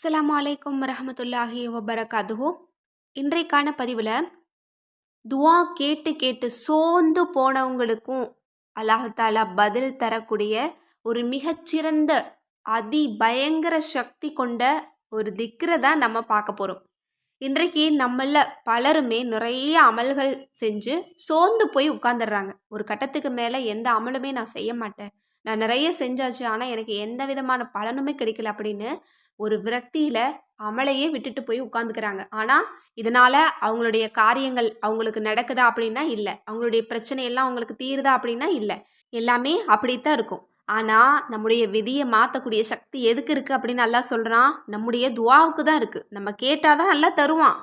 அஸ்ஸலாமு அலைக்கும் வரஹமத்துல்லாஹி வபரகாத்துஹு. இன்றைக்கான பதிவில் துஆ கேட்டு கேட்டு சோர்ந்து போனவங்களுக்கும் அல்லாஹ் பதில் தரக்கூடிய ஒரு மிகச்சிறந்த பயங்கர சக்தி கொண்ட ஒரு திக்ரை தான் நம்ம பார்க்க போகிறோம். இன்றைக்கு நம்மள பலருமே நிறைய அமல்கள் செஞ்சு சோர்ந்து போய் உட்கார்ந்துடுறாங்க. ஒரு கட்டத்துக்கு மேலே எந்த அமலுமே நான் செய்ய மாட்டேன், நான் நிறைய செஞ்சாச்சு ஆனால் எனக்கு எந்த விதமான பலனுமே கிடைக்கல அப்படின்னு ஒரு விரக்தியில் அமலையே விட்டுட்டு போய் உட்காந்துக்கிறாங்க. ஆனால் இதனால் அவங்களுடைய காரியங்கள் அவங்களுக்கு நடக்குதா அப்படின்னா இல்லை, அவங்களுடைய பிரச்சனையெல்லாம் அவங்களுக்கு தீருதா அப்படின்னா இல்லை, எல்லாமே அப்படித்தான் இருக்கும். ஆனால் நம்முடைய விதியை மாற்றக்கூடிய சக்தி எதுக்கு இருக்குது அப்படின்னு அல்லாஹ் சொல்கிறான், நம்முடைய துஆவுக்கு தான் இருக்குது. நம்ம கேட்டால் தான் அல்லாஹ் தருவான்.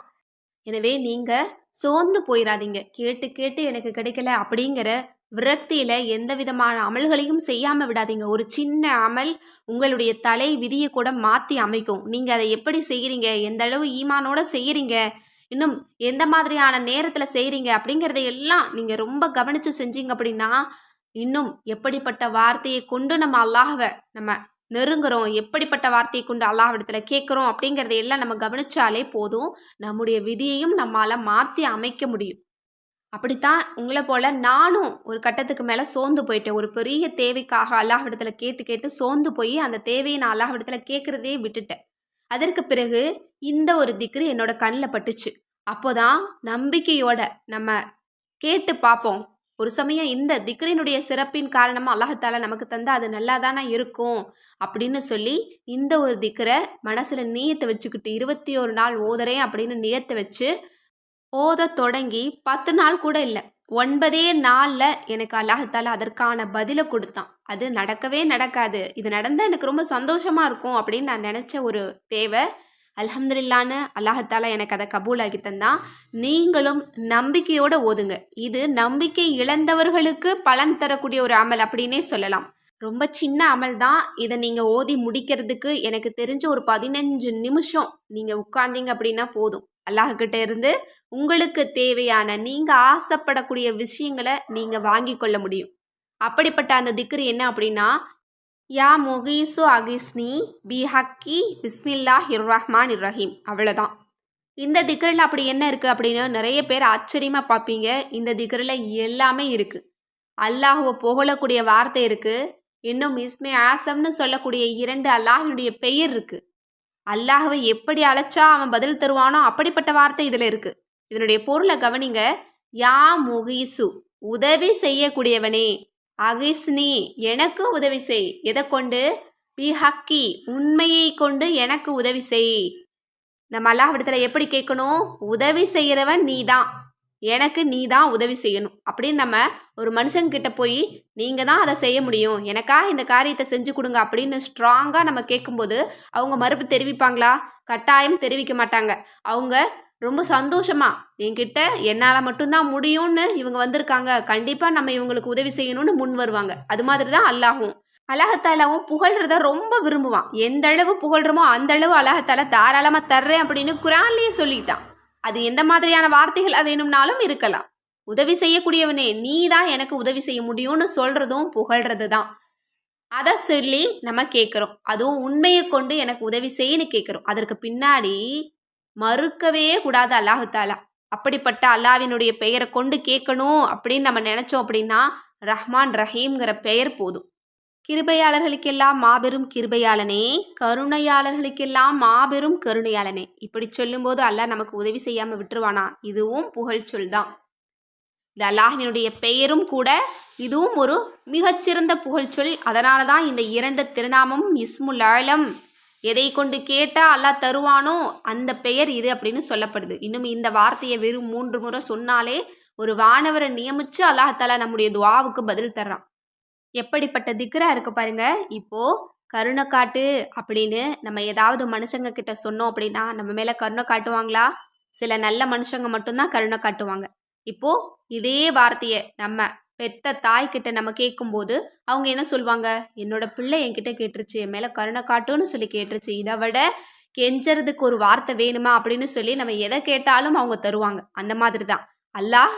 எனவே நீங்கள் சோர்ந்து போயிடாதீங்க. கேட்டு கேட்டு எனக்கு கிடைக்கல அப்படிங்கிற விரக்தியில் எந்த விதமான அமல்களையும் செய்யாமல் விடாதீங்க. ஒரு சின்ன அமல் உங்களுடைய தலை விதியை கூட மாற்றி அமைக்கும். நீங்கள் அதை எப்படி செய்கிறீங்க, எந்த அளவு ஈமானோட செய்கிறீங்க, இன்னும் எந்த மாதிரியான நேரத்தில் செய்கிறீங்க அப்படிங்கிறத எல்லாம் நீங்கள் ரொம்ப கவனித்து செஞ்சீங்க அப்படின்னா இன்னும் எப்படிப்பட்ட வார்த்தையை கொண்டு நம்ம அல்லாஹ்வை நம்ம நெருங்குறோம், எப்படிப்பட்ட வார்த்தையை கொண்டு அல்லாஹ்விடத்துல கேட்குறோம் அப்படிங்கிறத எல்லாம் நம்ம கவனிச்சாலே போதும், நம்முடைய விதியையும் நம்மால் மாற்றி அமைக்க முடியும். அப்படித்தான் உங்களை போல நானும் ஒரு கட்டத்துக்கு மேலே சோர்ந்து போயிட்டேன். ஒரு பெரிய தேவைக்காக அல்லாஹ்விடத்துல கேட்டு கேட்டு சோர்ந்து போய் அந்த தேவையை நான் அல்லாஹ்விடத்துல கேட்குறதே விட்டுட்டேன். அதற்கு பிறகு இந்த ஒரு திக்ரு என்னோட கண்ணில் பட்டுச்சு. அப்போதான் நம்பிக்கையோட நம்ம கேட்டு பார்ப்போம். ஒரு சமயம் இந்த திக்ரினுடைய சிறப்பின் காரணமாக அல்லாஹால நமக்கு தந்தா அது நல்லா தானே இருக்கும் அப்படின்னு சொல்லி இந்த ஒரு திக்ரை மனசில் நியத்தை வச்சுக்கிட்டு 21 நாள் ஓதுறேன் அப்படின்னு நியத்தை வச்சு ஓத தொடங்கி 10 நாள் கூட இல்லை, 9 நாளில் எனக்கு அல்லாஹால அதற்கான பதிலை கொடுத்தான். அது நடக்கவே நடக்காது, இது நடந்தால் எனக்கு ரொம்ப சந்தோஷமாக இருக்கும் அப்படின்னு நான் நினச்ச ஒரு தேவை. அல்ஹம்துலில்லான்னு அல்லாஹால எனக்கு அதை கபூலாகி தந்தான். நீங்களும் நம்பிக்கையோடு ஓதுங்க. இது நம்பிக்கை இழந்தவர்களுக்கு பலன் தரக்கூடிய ஒரு அமல் அப்படின்னே சொல்லலாம். ரொம்ப சின்ன அமல் தான். இதை நீங்கள் ஓதி முடிக்கிறதுக்கு எனக்கு தெரிஞ்ச ஒரு 15 நிமிஷம் நீங்கள் உட்கார்ந்தீங்க அப்படின்னா போதும். அல்லாஹ்கிட்ட இருந்து உங்களுக்கு தேவையான நீங்கள் ஆசைப்படக்கூடிய விஷயங்களை நீங்கள் வாங்கி கொள்ள முடியும். அப்படிப்பட்ட அந்த திக்ரு என்ன அப்படின்னா, யா முகீசு அகிஸ்னி பி ஹக்கி பிஸ்மில்லாஹிர் ரஹ்மான் ரஹீம். அவ்வளோதான். இந்த திக்ரில் அப்படி என்ன இருக்குது அப்படின்னு நிறைய பேர் ஆச்சரியமாக பார்ப்பீங்க. இந்த திக்ரில் எல்லாமே இருக்குது. அல்லாஹுவை புகழக்கூடிய வார்த்தை இருக்குது. இன்னும் இஸ்மே ஆசம்னு சொல்லக்கூடிய 2 அல்லாஹினுடைய பெயர் இருக்குது. அல்லாஹுவை எப்படி அழைச்சா அவன் பதில் தருவானோ அப்படிப்பட்ட வார்த்தை இதில் இருக்குது. இதனுடைய பொருளை கவனிங்க. யா முகீசு உதவி செய்யக்கூடியவனே, அகிஸ்னி எனக்கு உதவி செய். எதை கொண்டு? பி ஹக்கி உண்மையை கொண்டு எனக்கு உதவி செய். நம்ம அல்லாஹ்விடத்துல எப்படி கேட்கணும்? உதவி செய்கிறவன் நீ தான், எனக்கு நீ தான் உதவி செய்யணும் அப்படின்னு நம்ம ஒரு மனுஷங்கிட்ட போய் நீங்கள் தான் அதை செய்ய முடியும், எனக்கா இந்த காரியத்தை செஞ்சு கொடுங்க அப்படின்னு ஸ்ட்ராங்காக நம்ம கேட்கும்போது அவங்க மறுப்பு தெரிவிப்பாங்களா? கட்டாயம் தெரிவிக்க மாட்டாங்க. அவங்க ரொம்ப சந்தோஷமா என்கிட்ட என்னால் மட்டும்தான் முடியும்னு இவங்க வந்திருக்காங்க, கண்டிப்பாக நம்ம இவங்களுக்கு உதவி செய்யணும்னு முன் வருவாங்க. அது மாதிரி தான் அல்லாஹாலாவும் புகழ்றத ரொம்ப விரும்புவான். எந்த அளவு புகழ்றமோ அந்த அளவு அல்லாஹாலா தாராளமாக தர்றேன் அப்படின்னு குரான்லேயே சொல்லிட்டான். அது எந்த மாதிரியான வார்த்தைகள் வேணும்னாலும் இருக்கலாம். உதவி செய்யக்கூடியவனே நீ தான் எனக்கு உதவி செய்ய முடியும்னு சொல்றதும் புகழ்றது தான். அதை சொல்லி நம்ம கேட்குறோம். அதுவும் உண்மையை கொண்டு எனக்கு உதவி செய்யன்னு கேட்குறோம். அதற்கு பின்னாடி மறுக்கவே கூடாது அல்லாஹாலா. அப்படிப்பட்ட அல்லாஹ்வினுடைய பெயரை கொண்டு கேட்கணும் அப்படின்னு நம்ம நினச்சோம் அப்படின்னா ரஹ்மான் ரஹீம்ங்கிற பெயர் போதும். கிருபையாளர்களுக்கெல்லாம் மாபெரும் கிருபையாளனே, கருணையாளர்களுக்கெல்லாம் மாபெரும் கருணையாளனே. இப்படி சொல்லும்போது அல்லாஹ் நமக்கு உதவி செய்யாமல் விட்டுருவானா? இதுவும் புகழ் சொல் தான். இந்த அல்லாஹ்வினுடைய பெயரும் கூட இதுவும் ஒரு மிகச்சிறந்த புகழ் சொல். அதனால தான் இந்த 2 திருநாமமும் இஸ்முல் ஆலம், எதை கொண்டு கேட்டால் அல்லாஹ் தருவானோ அந்த பெயர் இது அப்படின்னு சொல்லப்படுது. இன்னும் இந்த வார்த்தையை வெறும் 3 முறை சொன்னாலே ஒரு வானவரை நியமித்து அல்லாஹாலா நம்முடைய துஆவுக்கு பதில் தர்றான். எப்படிப்பட்ட திக்ரா இருக்கு பாருங்க. இப்போ கருணை காட்டு அப்படின்னு நம்ம ஏதாவது மனுஷங்க கிட்ட சொன்னோம் அப்படின்னா நம்ம மேல கருணை காட்டுவாங்களா? சில நல்ல மனுஷங்க மட்டும்தான் கருணை காட்டுவாங்க. இப்போ இதே வார்த்தையை நம்ம பெத்த தாய்கிட்ட நம்ம கேட்கும்போது அவங்க என்ன சொல்லுவாங்க? என்னோட பிள்ளை என்கிட்ட கேட்டுருச்சு, என் மேல கருணை காட்டுன்னு சொல்லி கேட்டுருச்சு, இதை விட கெஞ்சறதுக்கு ஒரு வார்த்தை வேணுமா அப்படின்னு சொல்லி நம்ம எதை கேட்டாலும் அவங்க தருவாங்க. அந்த மாதிரி தான் அல்லாஹ்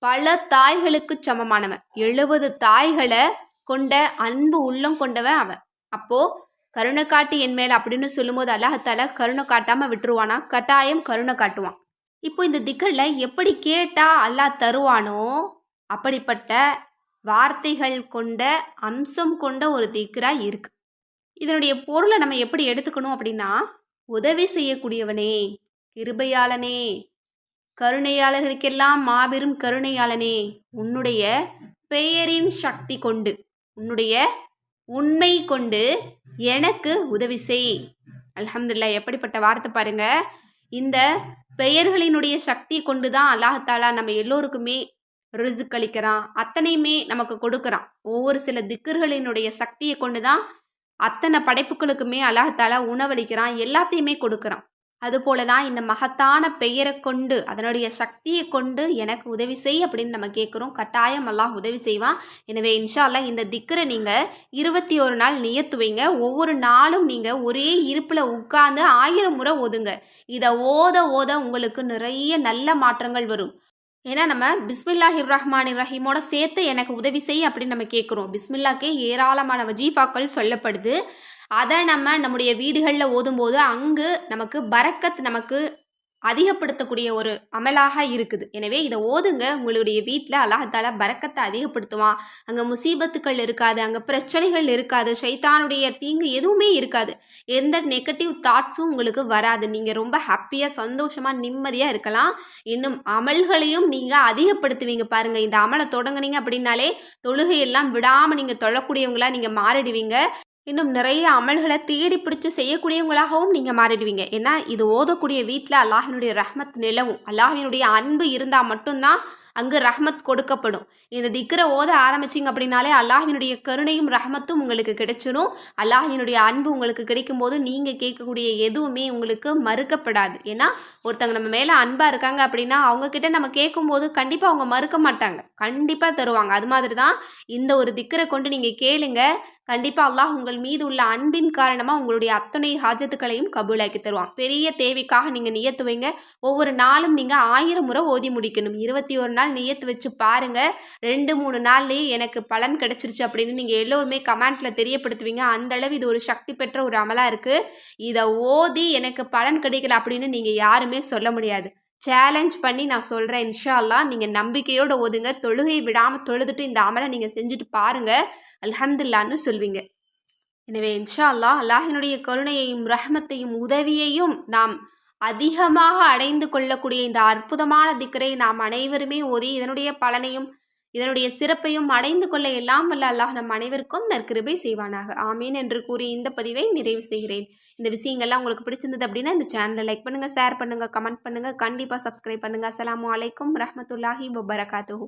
பல தாய்களுக்கு சமமானவன். 70 தாய்களை கொண்ட அன்பு உள்ளம் கொண்டவன் அவன். அப்போ கருணை காட்டி என் மேல் அப்படின்னு சொல்லும்போது அல்லாஹால கருணை காட்டாமல் விட்டுருவானா? கட்டாயம் கருணை காட்டுவான். இப்போ இந்த திக்கரில் எப்படி கேட்டால் அல்லாஹ் தருவானோ அப்படிப்பட்ட வார்த்தைகள் கொண்ட அம்சம் கொண்ட ஒரு திக்ரா இருக்கு. இதனுடைய பொருளை நம்ம எப்படி எடுத்துக்கணும் அப்படின்னா, உதவி செய்யக்கூடியவனே, கிருபையாளனே, கருணையாளர்களுக்கெல்லாம் மாபெரும் கருணையாளனே, உன்னுடைய பெயரின் சக்தி கொண்டு, உன்னுடைய உண்மை கொண்டு எனக்கு உதவி செய். அல்ஹம்துலில்லாஹ், எப்படிப்பட்ட வார்த்தை பாருங்க. இந்த பெயர்களினுடைய சக்தி கொண்டு தான் அல்லாஹாலா நம்ம எல்லோருக்குமே ரிசுக் அளிக்கிறான், அத்தனையுமே நமக்கு கொடுக்குறான். ஒவ்வொரு சில திக்கர்களினுடைய சக்தியை கொண்டு தான் அத்தனை படைப்புகளுக்குமே அல்லாஹாலா உணவளிக்கிறான், எல்லாத்தையுமே கொடுக்குறான். அதுபோல தான் இந்த மகத்தான பெயரை கொண்டு, அதனுடைய சக்தியை கொண்டு எனக்கு உதவி செய் அப்படின்னு நம்ம கேட்குறோம். கட்டாயம் அல்லாஹ் உதவி செய்வான். எனவே இன்ஷா அல்லாஹ் இந்த திக்கரை நீங்கள் 21 நாள் நியத்து வைங்க. ஒவ்வொரு நாளும் நீங்கள் ஒரே இருப்பில் உட்கார்ந்து 1000 முறை ஓதுங்க. இதை ஓத ஓத உங்களுக்கு நிறைய நல்ல மாற்றங்கள் வரும். ஏன்னா நம்ம பிஸ்மில்லாஹிர் ரஹ்மானிர் ரஹீமோட சேர்த்து எனக்கு உதவி செய் அப்படின்னு நம்ம கேட்குறோம். பிஸ்மில்லாக்கே ஏராளமான வஜீஃபாக்கள் சொல்லப்படுது. அதை நம்ம நம்முடைய வீடுகளில் ஓதும்போது அங்கு நமக்கு பரக்கத் நமக்கு அதிகப்படுத்தக்கூடிய ஒரு அமலாக இருக்குது. எனவே இதை ஓதுங்க. உங்களுடைய வீட்டில் அல்லாஹாலா பரக்கத்தை அதிகப்படுத்துவான். அங்கே முசீபத்துக்கள் இருக்காது, அங்கே பிரச்சனைகள் இருக்காது, ஷைத்தானுடைய தீங்கு எதுவுமே இருக்காது, எந்த நெகட்டிவ் தாட்ஸும் உங்களுக்கு வராது. நீங்கள் ரொம்ப ஹாப்பியாக சந்தோஷமாக நிம்மதியாக இருக்கலாம். இன்னும் அமல்களையும் நீங்கள் அதிகப்படுத்துவீங்க. பாருங்கள், இந்த அமலை தொடங்குனீங்க அப்படின்னாலே தொழுகையெல்லாம் விடாமல் நீங்கள் தொழக்கூடியவங்களா நீங்கள் மாறிடுவீங்க. இன்னும் நிறைய அமல்களை தேடி பிடிச்சி செய்யக்கூடியவங்களாகவும் நீங்கள் மாறிடுவீங்க. ஏன்னா இது ஓதக்கூடிய வீட்டில் அல்லாஹினுடைய ரஹ்மத் நிலவும். அல்லாஹினுடைய அன்பு இருந்தால் மட்டும்தான் அங்கு ரஹ்மத் கொடுக்கப்படும். இந்த திக்ரை ஓத ஆரம்பிச்சிங்க அப்படின்னாலே அல்லாஹினுடைய கருணையும் ரஹ்மத்தும் உங்களுக்கு கிடைச்சிடும். அல்லாஹினுடைய அன்பு உங்களுக்கு கிடைக்கும் போது நீங்கள் கேட்கக்கூடிய எதுவுமே உங்களுக்கு மறுக்கப்படாது. ஏன்னா ஒருத்தங்க நம்ம மேலே அன்பாக இருக்காங்க அப்படின்னா அவங்கக்கிட்ட நம்ம கேட்கும்போது கண்டிப்பாக அவங்க மறுக்க மாட்டாங்க, கண்டிப்பாக தருவாங்க. அது மாதிரி தான் இந்த ஒரு திக்ரை கொண்டு நீங்கள் கேளுங்க. கண்டிப்பாக அல்லாஹ் உங்கள் மீது உள்ள அன்பின் காரணமாக உங்களுடைய அத்தனை ஹாஜத்துக்களையும் கபூலாக்கி தருவான். பெரிய தேவைக்காக நீங்கள் நியத்து வைங்க. ஒவ்வொரு நாளும் நீங்கள் 1000 முறை ஓதி முடிக்கணும். 21 நாள் நியத்து வச்சு பாருங்கள். 2-3 நாள்லேயே எனக்கு பலன் கிடைச்சிருச்சு அப்படின்னு நீங்கள் எல்லோருமே கமெண்ட்டில் தெரியப்படுத்துவீங்க. அந்தளவு இது ஒரு சக்தி பெற்ற ஒரு அமலாக இருக்குது. இதை ஓதி எனக்கு பலன் கிடைக்கல அப்படின்னு நீங்கள் யாருமே சொல்ல முடியாது. சேலஞ்ச் பண்ணி நான் சொல்கிறேன். இன்ஷா அல்லாஹ் நீங்கள் நம்பிக்கையோடு ஓதுங்க. தொழுகையை விடாமல் தொழுதுட்டு இந்த அமலை நீங்கள் செஞ்சுட்டு பாருங்கள், அல்ஹம்துலில்லாஹ்னு சொல்வீங்க. எனவே இன்ஷா அல்லாஹ் அல்லாஹினுடைய கருணையையும் ரஹ்மத்தையும் உதவியையும் நாம் அதிகமாக அடைந்து கொள்ளக்கூடிய இந்த அற்புதமான திக்ரை நாம் அனைவருமே ஓதி இதனுடைய பலனையும் இதனுடைய சிறப்பையும் அடைந்து கொள்ள எல்லாம் வல்ல அல்லாஹ் நம் அனைவருக்கும் நற்கிருபை செய்வானாக. ஆமீன் என்று கூறி இந்த பதிவை நிறைவு செய்கிறேன். இந்த விஷயங்கள்லாம் உங்களுக்கு பிடிச்சிருந்தது அப்படின்னா இந்த சேனலை லைக் பண்ணுங்கள், ஷேர் பண்ணுங்கள், கமெண்ட் பண்ணுங்கள், கண்டிப்பாக சப்ஸ்கிரைப் பண்ணுங்கள். அஸ்ஸலாமு அலைக்கும் ரஹ்மத்துல்லாஹி வபரகாத்துஹு.